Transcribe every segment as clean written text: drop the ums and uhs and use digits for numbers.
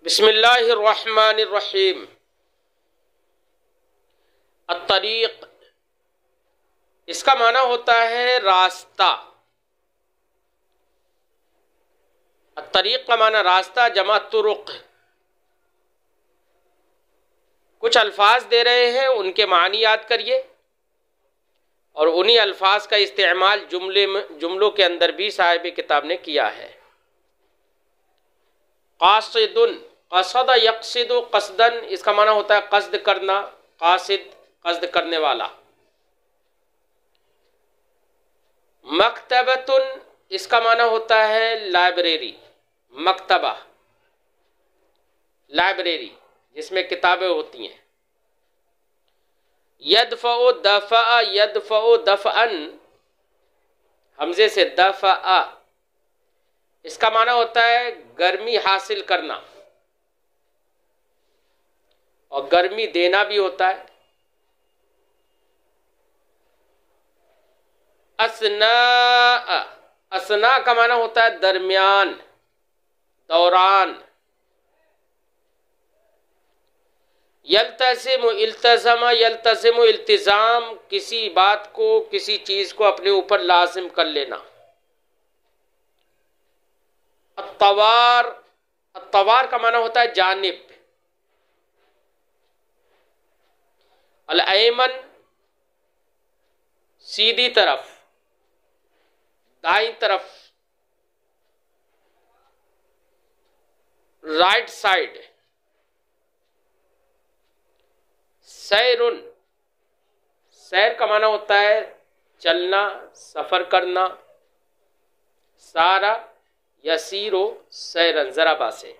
बिस्मिल्लाहिर्रहमानिर्रहीम। अत्तरीक़, इसका माना होता है रास्ता। अत्तरीक़ का माना रास्ता, जमा तुरुक़। कुछ अल्फाज दे रहे हैं, उनके मानी याद करिए और उन्हीं अल्फाज का इस्तेमाल जुमलों के अंदर भी साहिब किताब ने किया है। क़ासिदुन, क़सद यक़सिदु क़स्दन, इसका माना होता है क़स्द करना। क़ासिद, क़स्द करने वाला। मकतबतुन, इसका माना होता है लाइब्रेरी। मकतबा, लाइब्रेरी जिसमें किताबें होती हैं। यदफ़अ दफ़अ, यदफ़अ दफ़अन, हमज़े से दफ़अ, इसका माना होता है गर्मी हासिल करना और गर्मी देना भी होता है। असना, असना का माना होता है दरमियान, दौरान। यल्तज़िमु, इल्तज़मा यल्तज़िमु, इल्तिज़ाम, किसी बात को, किसी चीज़ को अपने ऊपर लाजिम कर लेना। अत्तवार, अत्तवार का माना होता है जानिब। अल-अयमन, सीधी तरफ, दाईं तरफ, राइट साइड। सैरुन, सैर का माना होता है चलना, सफर करना। सारा यसीरो सैरन, ज़राबा से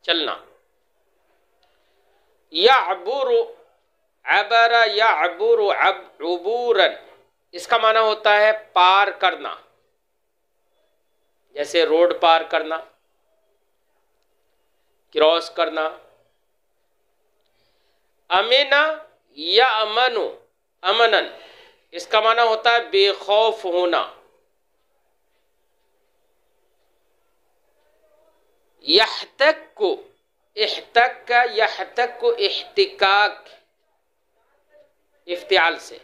चलना। यअबुरु, अबरा यअबुरु उबूरन, इसका माना होता है पार करना, जैसे रोड पार करना, क्रॉस करना। अमिना या अमनु, अमनन, इसका माना होता है बेखौफ होना। यहतक्कु, इहतक्का यहतक्कु इह्तिकाक, इफ्तियाल से,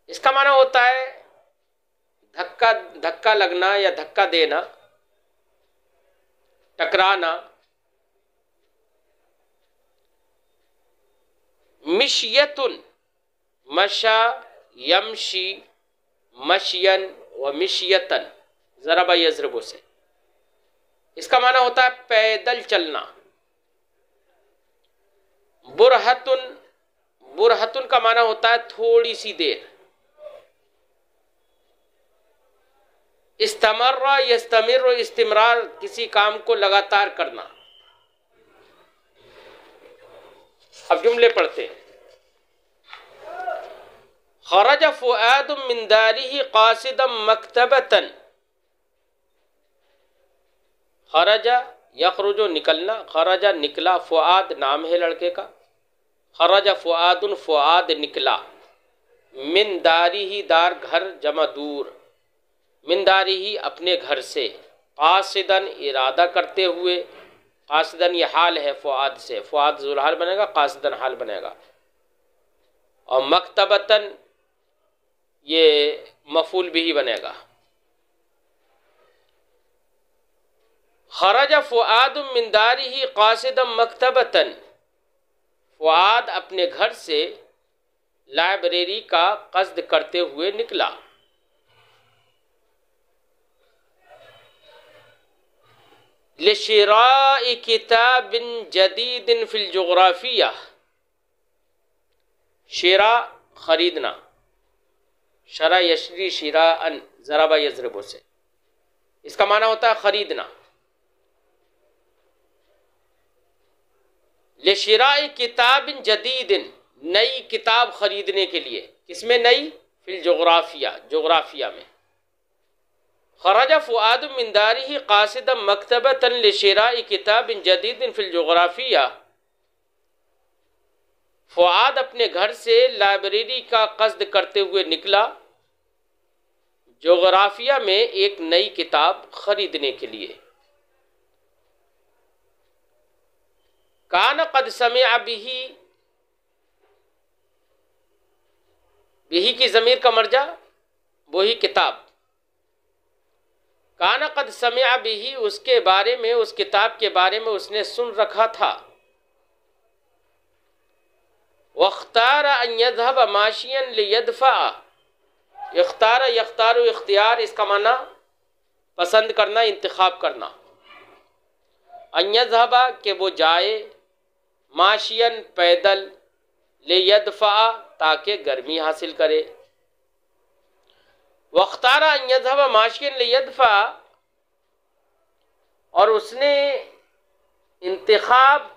इसका माना होता है धक्का, धक्का लगना या धक्का देना, टकराना। मिशियतुन, मशा यमशी मशियन व मिशियतन, ज़रबा यज़रबु से, इसका माना होता है पैदल चलना। बुरहतुन, बुरहतुन का माना होता है थोड़ी सी देर। इस्तमर्रा यस्तमिर्रु, इस्तिमरार, किसी काम को लगातार करना। अब जुमले पढ़ते हैं। खरज फुआदुम मिन दारिही क़ासिदम मकतबतन। खरजा यखरुजु, निकलना। खरजा निकला, फुआद नाम है लड़के का। खरजा फुआदुन, फुआद निकला। मिन दारिही, दार घर, जमा दूर। मिन दारिही, अपने घर से। क़ासिदन, इरादा करते हुए। क़ासिदन ये हाल है फुआद से, फुआद ज़ुल हाल बनेगा, क़ासिदन हाल बनेगा। और मकतबतन ये मफूल भी ही बनेगा। खरज फुआद मिन दारिही क़ासिदम मकतबतन, फुआद अपने घर से लाइब्रेरी का क़स्द करते हुए निकला। लिशिराइ किताबिन जदीदिन फिल जुग़राफ़िया, शिरा खरीदना। शरा यशरी शिराअन, ज़रबा यज़रबु से, इसका माना होता है खरीदना। लिशिराइ किताबिन जदीदिन, नई किताब खरीदने के लिए। किसमें नई? फिल जुग़राफ़िया, जोग्राफिया में। खरज फुआद मिन दारिही क़ासिदम मकतबतन लिशिराइ किताबिन जदीदिन फिल जुग़राफ़िया, फुआद अपने घर से लाइब्रेरी का क़स्द करते हुए निकला, जोग्राफिया में एक नई किताब खरीदने के लिए। कान कद समिअ बिही, बिही की ज़मीर का मर्जा वही किताब। कान कद समिअ बिही, उसके बारे में, उस किताब के बारे में उसने सुन रखा था। वख्तार अन यज़हब माशियन लियदफ़ा, इख्तार यख्तारु इख्तियार, इसका माना पसंद करना, इंतखाब करना। अन यज़हबा के वो जाए, माशियन पैदल, लियदफ़ा ताकि गर्मी हासिल करे। वख्तार अन यज़हब माशियन लियदफ़ा, और उसने इंतखाब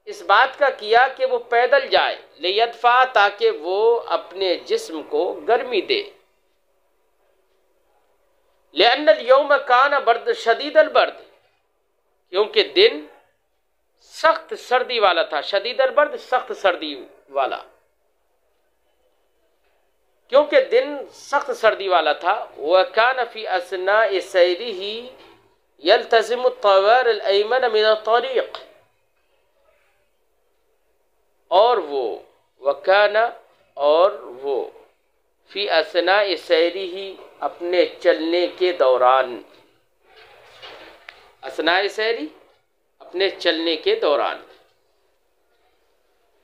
इस बात का किया कि वो पैदल जाए, लियदफ़ा ताकि वो अपने जिस्म को गर्मी दे। लिअन्नल यौम कान बर्द शदीदल बर्द, क्योंकि दिन सख्त सर्दी वाला था। शदीदल बर्द सख्त सर्दी वाला, क्योंकि दिन सख्त सर्दी वाला था। व कान फी असनाए सैरिही यल्तज़िमु तवार अल-अयमन मिन अत-तरीक़, और वो वकाना, और वो फी असनाए सैरिही, अपने चलने के दौरान, असनाए सैरी अपने चलने के दौरान,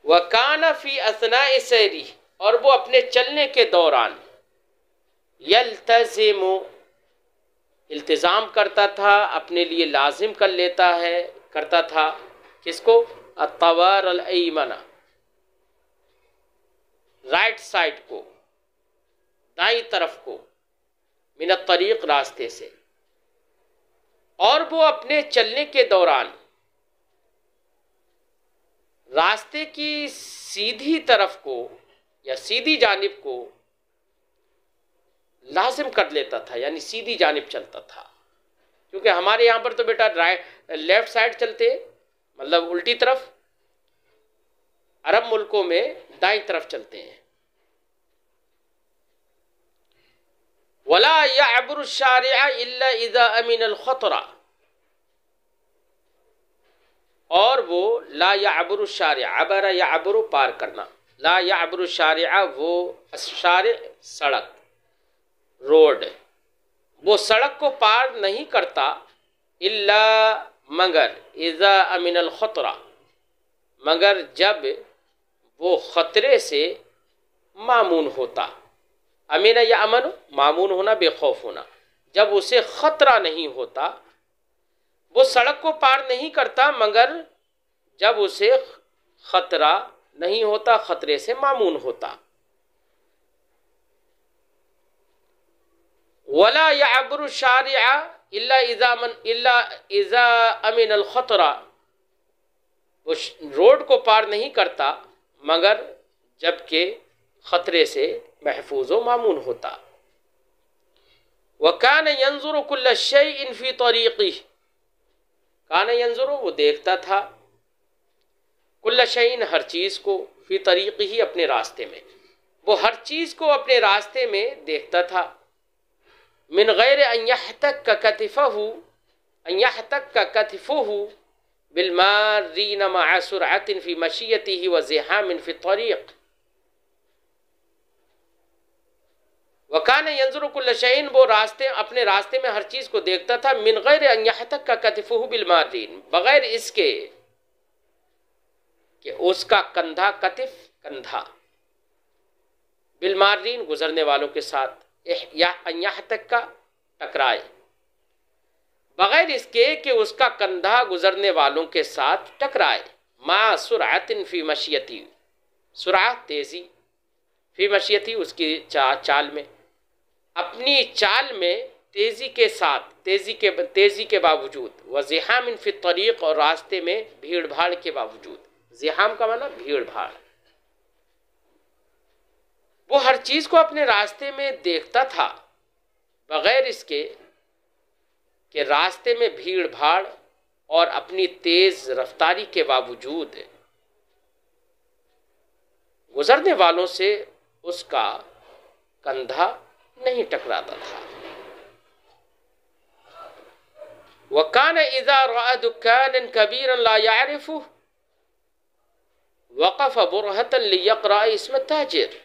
वकाना फी असनाए सैरी, और वो अपने चलने के दौरान, यल्तज़िमु इल्तिज़ाम करता था, अपने लिए लाजिम कर लेता है, करता था किसको? अत-तवार अल-अयमना, राइट साइड को, दाईं तरफ को, मिन अत-तरीक़ रास्ते से। और वो अपने चलने के दौरान रास्ते की सीधी तरफ को या सीधी जानिब को लाजिम कर लेता था, यानी सीधी जानिब चलता था। क्योंकि हमारे यहाँ पर तो बेटा लेफ्ट साइड चलते, मतलब उल्टी तरफ, अरब मुल्कों में दाईं तरफ चलते हैं। वला यअबुरु शारिअ इल्ला इज़ा अमिन अल-खतरा, और वो ला यअबुरु शारिअ, अबरा यअबुरु पार करना, ला यअबुरु शारिअ वो शारिअ सड़क, रोड, वो सड़क को पार नहीं करता, इल्ला मगर, इज़ा अमिन अल-खतरा, मगर जब वो ख़तरे से मामून होता। अमीन या अमन, मामून होना, बेखौफ होना। जब उसे ख़तरा नहीं होता, वो सड़क को पार नहीं करता, मगर जब उसे ख़तरा नहीं होता, ख़तरे से मामून होता। वला यअबुरु शारिअ इल्ला इज़ा अमिन अल-खतरा, वो रोड को पार नहीं करता मगर जबकि ख़तरे से महफूज व मामून होता। वकान यंजुरु कुल्ल शैइन फी तरीक़ी, कान यंजुरु वो देखता था, कुल्ल शैइन हर चीज़ को, फी तरीक़ी ही अपने रास्ते में, वो हर चीज़ को अपने रास्ते में देखता था। मिन गैर अन यहतक्क कतिफ़हु, अन यहतक्क कतिफ़ुहु बिलमारीन मअ सुरअतिन फी मशियतिही व ज़िहामिन फी तरीक़। वकान यंजुरु कुल्ल शैइन, वो रास्ते, अपने रास्ते में हर चीज़ को देखता था। मिन गैर अन यहतक्क कतिफ़ुहु बिलमारीन, बगैर इसके कि उसका कंधा, कतिफ कंधा, बिलमारीन गुजरने वालों के साथ, या अन यहतक्क टकराए, बगैर इसके कि उसका कंधा गुजरने वालों के साथ टकराए। मा सुरअतिन फी मशियती, सुरअत तेज़ी, फी मशियती उसकी चाल में, अपनी चाल में तेज़ी के साथ, तेज़ी के बावजूद, व ज़िहामिन फी तरीक़, और रास्ते में भीड़ भाड़ के बावजूद। ज़िहाम का माना भीड़ भाड़। वो हर चीज़ को अपने रास्ते में देखता था बगैर इसके कि रास्ते में भीड़ भाड़ और अपनी तेज़ रफ्तारी के बावजूद गुजरने वालों से उसका कंधा नहीं टकराता था। वकान इज़ा रअा दुकानन कबीरन ला यारिफुहु, वक़फ़ बुरहतन लियक़रा इस्म ताजिर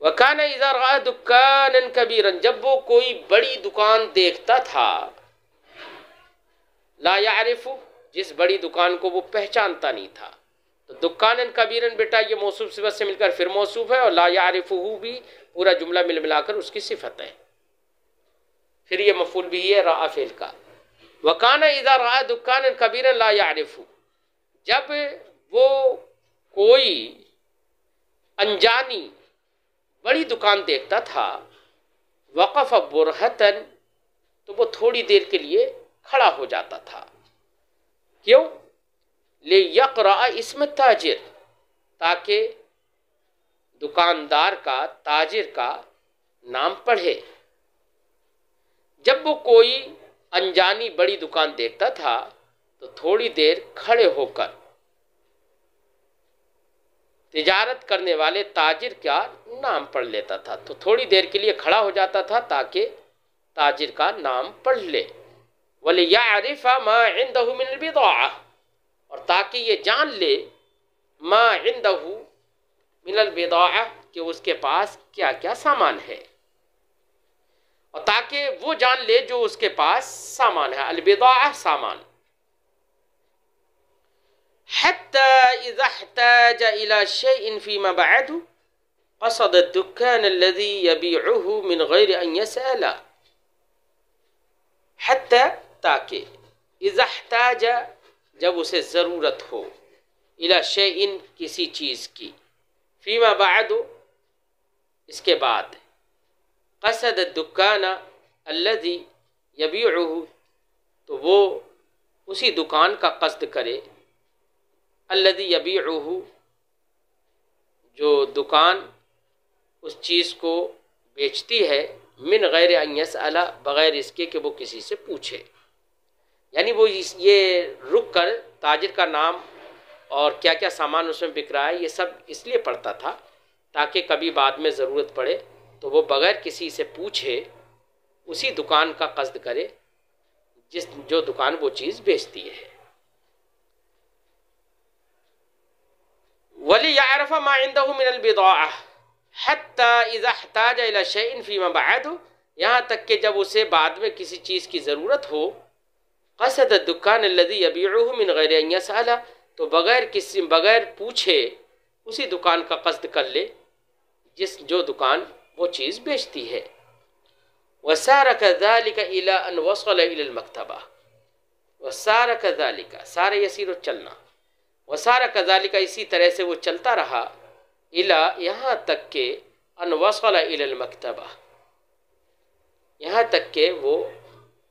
वकान इज़ा रआ दुकानन कबीरन, जब वो कोई बड़ी दुकान देखता था, ला यारिफु, जिस बड़ी दुकान को वो पहचानता नहीं था। तो दुकानन कबीरन बेटा ये मौसूफ सिफत से मिलकर फिर मौसूफ है, और ला यारिफुहु भी पूरा जुमला मिल मिलाकर उसकी सिफत है। फिर ये मफूल भी है रआ फेल का। वकान इज़ा रआ दुकानन कबीरन ला यारिफु, जब वो कोई अनजानी बड़ी दुकान देखता था, वक़फ़ बुरहतन, तो वो थोड़ी देर के लिए खड़ा हो जाता था। क्यों? ले यक़रा इस्म ताजिर, ताकि दुकानदार का, ताजिर का नाम पढ़े। जब वो कोई अनजानी बड़ी दुकान देखता था तो थोड़ी देर खड़े होकर तिजारत करने वाले ताजिर का नाम पढ़ लेता था। तो थोड़ी देर के लिए खड़ा हो जाता था ताकि ताजिर का नाम पढ़ ले। वलियारिफ़ा मा इंदहु मिनल बिदआ, और ताकि ये जान ले मा इंदहु मिनल बिदआ, कि उसके पास क्या क्या सामान है, और ताकि वो जान ले जो उसके पास सामान है। अल बिदआ सामान। हत्ता इज़ा इहताज इला शैइन फीमा बअदहु क़सद अद-दुकान अल्लज़ी यबीउहु मिन गैरि अन यसअला। हत्ता, ताकि, इज़ा इहताज, जब उसे ज़रूरत हो, इला शैइन, किसी चीज़ की, फीमा बअदहु, इसके बाद, क़सद अद-दुकान अल्लज़ी यबीउहु, तो वो उसी दुकान का कस्द करे, अल्लज़ी यबीउहु, जो दुकान उस चीज़ को बेचती है, मिन गैर अन यसअला, बग़ैर इसके कि वो किसी से पूछे। यानी वो ये रुक कर ताजिर का नाम और क्या क्या सामान उसमें बिक रहा है ये सब इसलिए पढ़ता था ताकि कभी बाद में ज़रूरत पड़े तो वो बग़ैर किसी से पूछे उसी दुकान का कस्द करे जो दुकान वो चीज़ बेचती है। वली यारफ़ मा इंदहु मिनल बिदआ हत्ता इज़ा इहताज इला शैइन फीमा बअदहु, यहाँ तक कि जब उसे बाद में किसी चीज़ की ज़रूरत हो, क़सद दुकान अल्लज़ी यबीउहु मिन गैरि अन यसअला, तो बग़ैर पूछे उसी दुकान का कस्द कर ले जो दुकान वो चीज़ बेचती है। वसार कज़ालिका इला अन वसल इलल मक्तबा, वसार कज़ालिका, सारे यसीर चलना, वसार कज़ालिका, इसी तरह से वो चलता रहा, इला, यहाँ तक के, अन वसल इलल मक्तबा, यहाँ तक के वो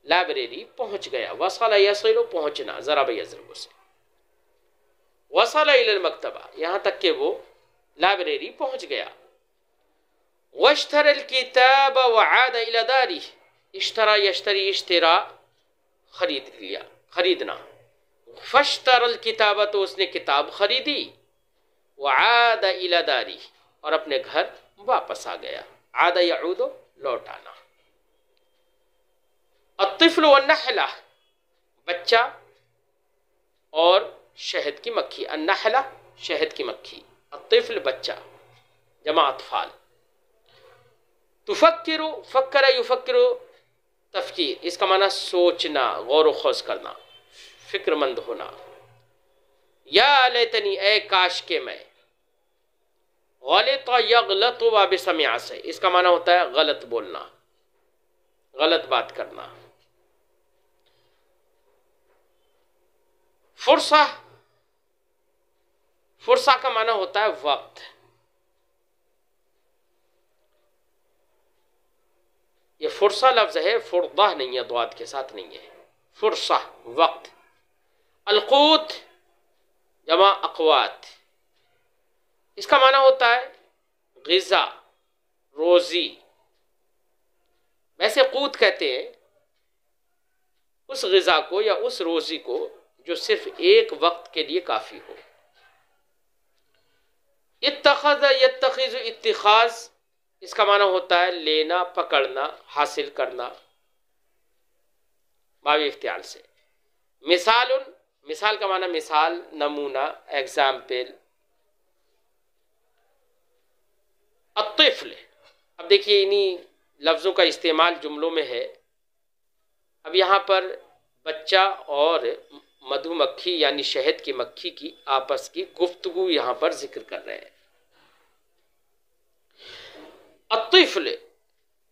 लाइब्रेरी पहुँच गया। वसल यसिलु, पहुँचना, ज़रा यज़रबु से, वसल इलल मक्तबा, यहाँ तक के वो लाइब्रेरी पहुँच गया। वश्तरल किताब वआद इला दारी, इश्तरा यश्तरी, इश्तरा खरीद लिया, खरीदना। फश्तरल किताब, तो उसने किताब खरीदी। वआद इला दारी, और अपने घर वापस आ गया। आद यऊदु, लौट आना। अत्तिफ्ल वन्नहला, बच्चा और शहद की मक्खी। अन्नहला, शहद की मक्खी। अत्तिफ्ल, बच्चा, जमा अत्फाल। तुफक्किरु, फक्कर युफक्किरु, तफकीर, इसका माना सोचना, गौर व खौज करना, फिक्रमंद होना। या लैतनी, ए काश के मैं। गलत यगलत व बिसमिआ से, इसका माना होता है गलत बोलना, गलत बात करना। फुरसा, फुरसा का माना होता है वक्त। ये फुरसा लफ्ज है, फुरदा नहीं है, द्वाद के साथ नहीं है। फुरसा, वक्त। अलकूत, जमा अक़वात, इसका माना होता है ग़िज़ा, रोज़ी। वैसे क़ूत कहते हैं उस ग़िज़ा को या उस रोज़ी को जो सिर्फ एक वक्त के लिए काफ़ी हो। इत्तख़ज़ यत्तख़िज़ु, इत्तिख़ाज़, इसका माना होता है लेना, पकड़ना, हासिल करना, बावी इफ्तियाल से। मिसालुन, मिसाल का माना मिसाल, नमूना, एग्जाम्पल। अत्तिफ्ल, अब देखिए इन्हीं लफ्ज़ों का इस्तेमाल जुमलों में है। अब यहाँ पर बच्चा और मधुमक्खी यानी शहद की मक्खी की आपस की गुफ्तगू यहाँ पर जिक्र कर रहे हैं। अत्तिफ्ल,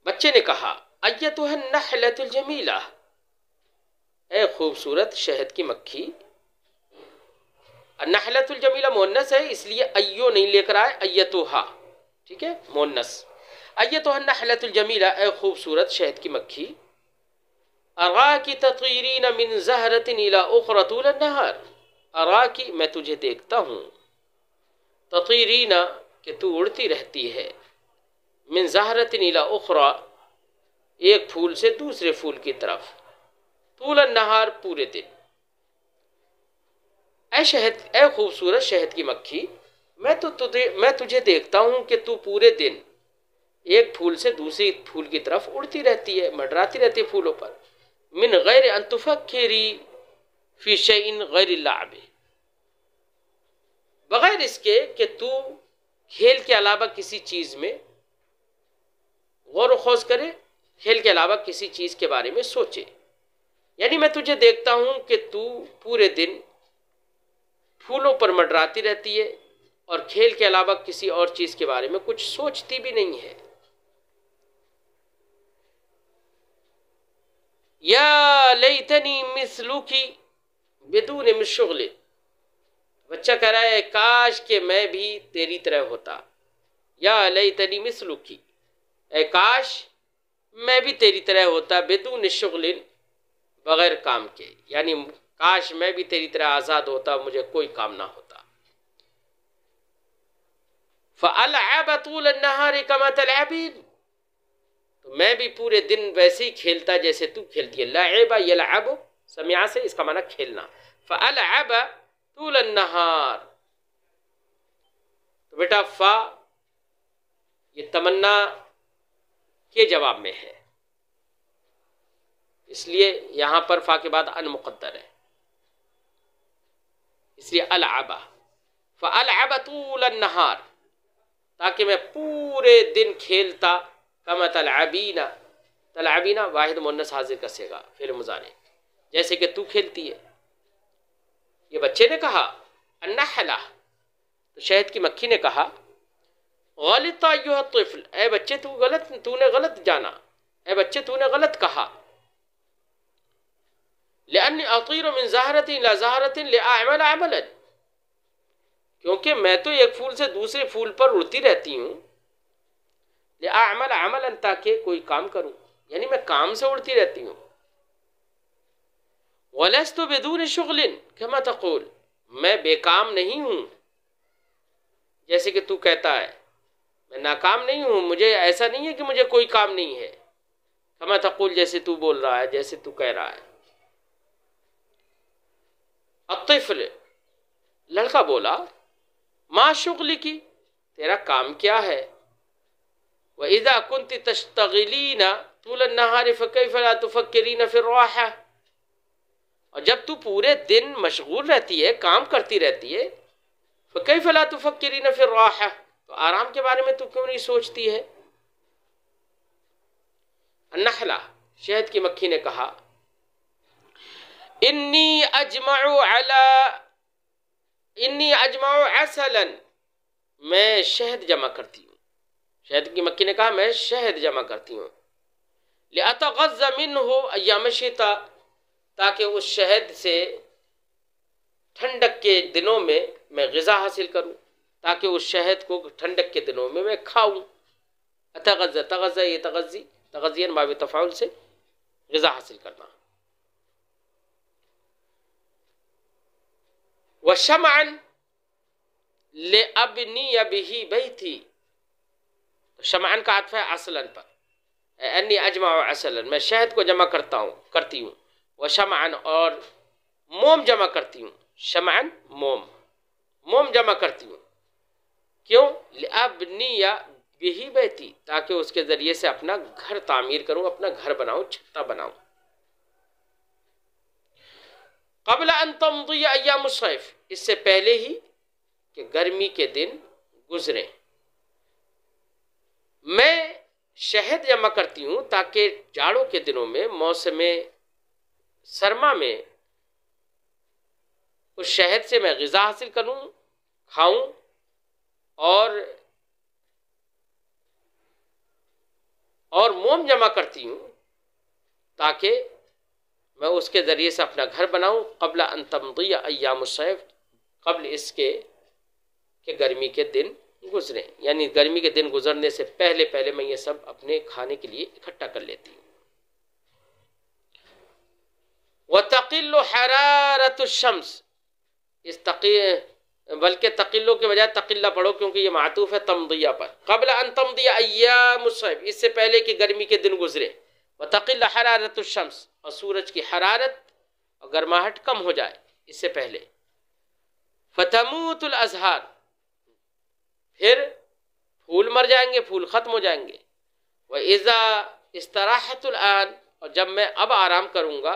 बच्चे ने कहा, अय्यतुहा नहलतुल जमीला, ए खूबसूरत शहद की मक्खी। नहलतुल जमीला मोन्नस है, इसलिए अय्यो नहीं लेकर आए, अय्यतुहा, ठीक है, मोन्नस। अय्यतुहा नहलतुल जमीला, ए खूबसूरत शहद की मक्खी। अराकी ततीरीन मिन ज़हरतिन इला उखरा तूल नहर, अराकी, मैं तुझे देखता हूँ, ततीरीना, कि तू उड़ती रहती है, मिन ज़हरतिन इला उखरा, एक फूल से दूसरे फूल की तरफ, तूल नहार, पूरे दिन। ऐ शहद, ऐ खूबसूरत शहद की मक्खी, मैं तुझे देखता हूं कि तू पूरे दिन एक फूल से दूसरी फूल की तरफ उड़ती रहती है, मंडराती रहती है फूलों पर। मिन गैर अन तुफक्किरी फी शैइन गैर लाब, बगैर इसके कि तू खेल के अलावा किसी चीज में गौर खोज करे, खेल के अलावा किसी चीज के बारे में सोचे। यानी मैं तुझे देखता हूं कि तू पूरे दिन फूलों पर मंडराती रहती है और खेल के अलावा किसी और चीज के बारे में कुछ सोचती भी नहीं है। या लैतनी मिसलुकी बिदून मिन शुग़ल, बच्चा कह रहा है काश के मैं भी तेरी तरह होता। या लैतनी मिसलुकी, ए काश मैं भी तेरी तरह होता, बिदून शुग़ल, बगैर काम के, यानी काश मैं भी तेरी तरह आज़ाद होता, मुझे कोई काम ना होता। फ़अलअब तूल अन्नहार कमा तलअबीन, तो मैं भी पूरे दिन वैसे ही खेलता जैसे तू खेलती है। लअब यलअब समिया से, इसका माना खेलना। फ़अलअब तूल अन्नहार, तो बेटा फ़ा ये तमन्ना के जवाब में है, इसलिए यहां पर फा के बाद अन मुक़द्दर है, इसलिए अलअबा, फ़अलअब तूल अन्नहार, ताकि मैं पूरे दिन खेलता, कमा तलअबीना, तलअबीना वाहिद मुन्नस हाजिर का सेगा फिर मुज़ारे, जैसे कि तू खेलती है। ये बच्चे ने कहा। अन्नहला, तो शहद की मक्खी ने कहा, गलित अय्युहा तिफ़्ल, ए बच्चे तूने गलत जाना, ए बच्चे तूने गलत कहा। लिअन्नी अतीरु मिन ज़हरतिन इला ज़हरतिन लिअअमल अमलन, क्योंकि मैं तो एक फूल से दूसरे फूल पर उड़ती रहती हूँ, लिअअमल अमलन, ताकि कोई काम करूं, यानी मैं काम से उड़ती रहती हूँ। वलस्तु बिदून शुग़लिन कमा तक़ूल, मैं बेकाम नहीं हूं जैसे कि तू कहता है, मैं नाकाम नहीं हूं, मुझे ऐसा नहीं है कि मुझे कोई काम नहीं है। कमा तक़ूल, जैसे तू बोल रहा है, जैसे तू कह रहा है। अत्तिफ़्ल, लड़का बोला, मा शुग़लिकी, तेरा काम क्या है। व इज़ा कुन्ति तश्तग़िलीना तूल अन्नहार फ़कैफ़ ला तुफ़क्किरीना फ़िर राहा, और जब तू पूरे दिन मशगूल रहती है, काम करती रहती है, फ़कैफ़ ला तुफ़क्किरीना फ़िर राहा, तो आराम के बारे में तू क्यों नहीं सोचती है। अन्नहला, शहद की मक्खी ने कहा, इन्नी अजमउ असलन, मैं शहद जमा करती हूँ। शहद की मक्खी ने कहा, मैं शहद जमा करती हूँ। लिअतग़ज़्ज़ मिन्हु अय्याम शिता, ताकि उस शहद से ठंडक के दिनों में मैं ग़िज़ा हासिल करूँ, ताकि उस शहद को ठंडक के दिनों में मैं खाऊं। अतग़ज़्ज़, तग़ज़्ज़ ये तग़ज़्ज़ी, तग़ज़्ज़ियन बाब तफ़ाउल से ग़िज़ा हासिल करना। व शमअन लिअब्निय बिही बैती, तो शमअन का आत्फ़ है असलन पर, अन्नी अजमउ असलन, मैं शहद को जमा करती हूँ। व शमअन, और मोम जमा करती हूँ। शमअन मोम जमा करती हूँ। क्यों। लिअब्निय बिही बैती, ताकि उसके ज़रिए से अपना घर तामीर करूँ, अपना घर बनाऊँ, छत्ता बनाऊँ। क़ब्ल अन तमदी अय्याम सैफ, इससे पहले ही कि गर्मी के दिन गुजरे। मैं शहद जमा करती हूँ ताकि जाड़ों के दिनों में, मौसम सरमा में, उस शहद से मैं ग़िज़ा हासिल करूँ, खाऊं, और मोम जमा करती हूँ ताकि मैं उसके ज़रिए से अपना घर बनाऊं। क़ब्ल अन तमदी अय्याम सैफ, क़ब्ल इसके कि गर्मी के दिन गुजरें, यानी गर्मी के दिन गुजरने से पहले पहले मैं ये सब अपने खाने के लिए इकट्ठा कर लेती हूँ। व तक़िल्लु हरारतु शम्स, इस बल्कि तक़िल्लु के बजाय तक़िल्ला पढ़ो क्योंकि ये मातूफ़ है तमदिया पर। क़ब्ल अन तमदिया अय्याम सैफ, इससे पहले कि गर्मी के दिन गुजरे। व तक़िल्लु हरारतु शम्स, और सूरज की हरारत और गर्माहट कम हो जाए इससे पहले। फ़तमूतुल अज़हार, फिर फूल मर जाएंगे, फूल ख़त्म हो जाएंगे। व इज़ा इस्तराहतुल आन, और जब मैं अब आराम करूँगा,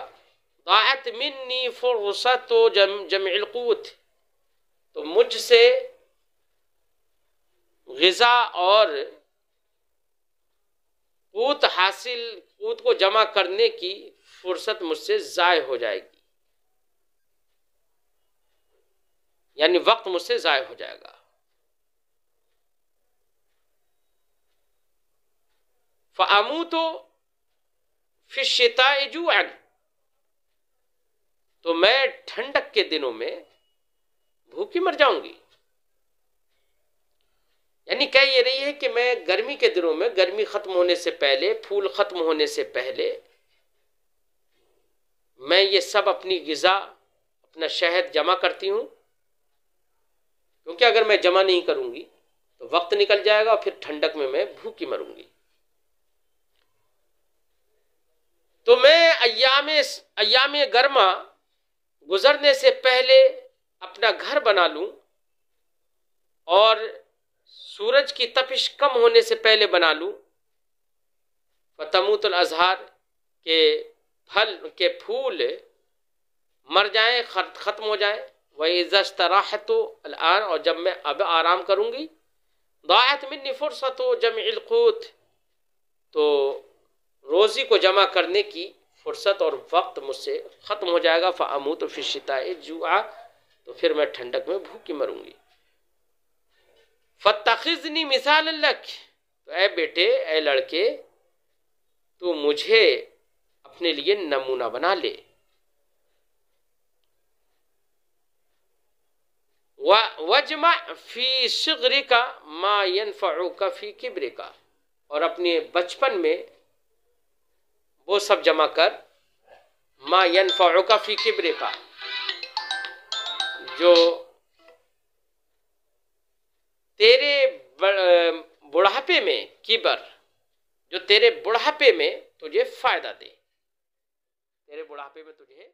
दाअत मिन्नी फ़ुर्सतु जमइल क़ूत, तो मुझसे ग़िज़ा और क़ूत को जमा करने की फुर्सत मुझसे ज़ाय हो जाएगी, यानी वक्त मुझसे ज़ाय हो जाएगा। फ़अमूतु फ़ी शिताइ जुअन, तो मैं ठंडक के दिनों में भूखी मर जाऊंगी। यानी कह ये रही है कि मैं गर्मी के दिनों में, गर्मी खत्म होने से पहले, फूल खत्म होने से पहले, मैं ये सब अपनी ग़िज़ा, अपना शहद जमा करती हूँ, क्योंकि अगर मैं जमा नहीं करूंगी तो वक्त निकल जाएगा और फिर ठंडक में मैं भूखी मरूंगी। तो मैं अय्याम गर्मा गुजरने से पहले अपना घर बना लूं और सूरज की तपिश कम होने से पहले बना लूं। फ़तमूतुल अज़हार के फूल मर जाएं, ख़त्म हो जाएं। व इज़ा इस्तराहतु अल-आन, और जब मैं अब आराम करूंगी, दाअत मिन्नी फ़ुर्सतु जमइल क़ूत, तो रोज़ी को जमा करने की फुर्सत और वक्त मुझसे ख़त्म हो जाएगा। फ़अमूतु फ़ी शिताइ जुआ, तो फिर मैं ठंडक में भूखी मरूंगी। फ़त्तख़िज़नी मिसालन लक, तो ऐ बेटे, ऐ लड़के, तू मुझे अपने लिए नमूना बना ले। वजमा फ़ी सिग़रिका मा यनफ़उका फ़ी किब्रिका, और अपने बचपन में वो सब जमा कर, मा यनफ़उका फ़ी किब्रिका, जो तेरे बुढ़ापे में, किबर, जो तेरे बुढ़ापे में तुझे फ़ायदा दे, तेरे बुढ़ापे में तुझे